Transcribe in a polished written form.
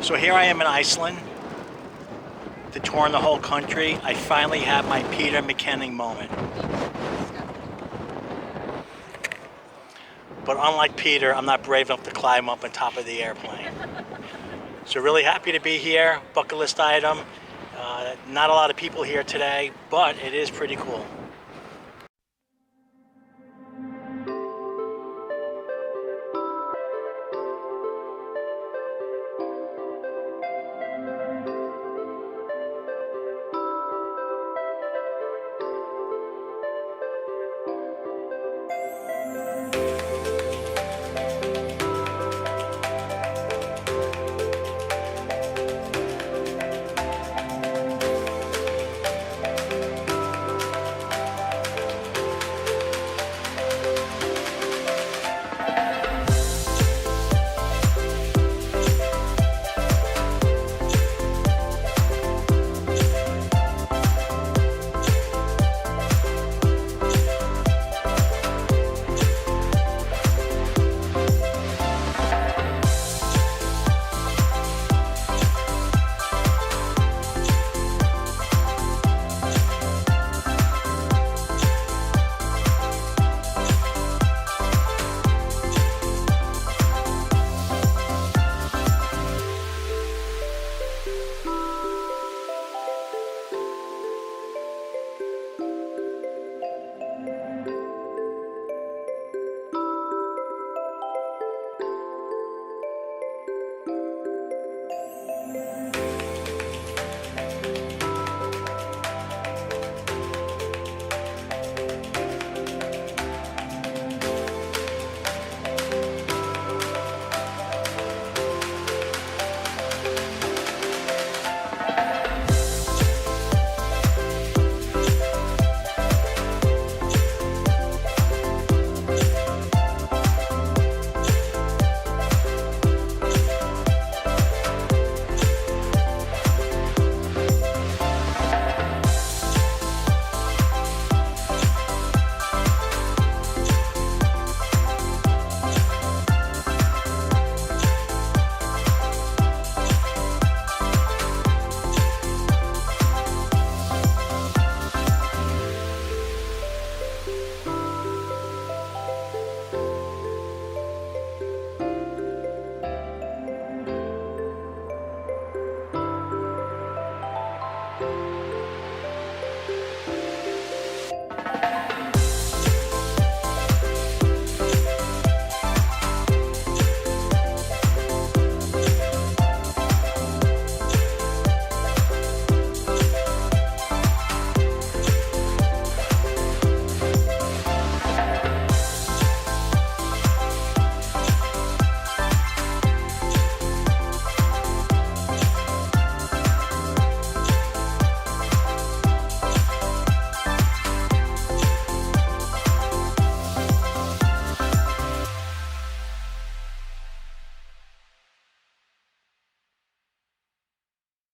So here I am in Iceland, to touring the whole country. I finally have my Peter McKinnon moment. But unlike Peter, I'm not brave enough to climb up on top of the airplane. So really happy to be here, bucket list item. Not a lot of people here today, but it is pretty cool.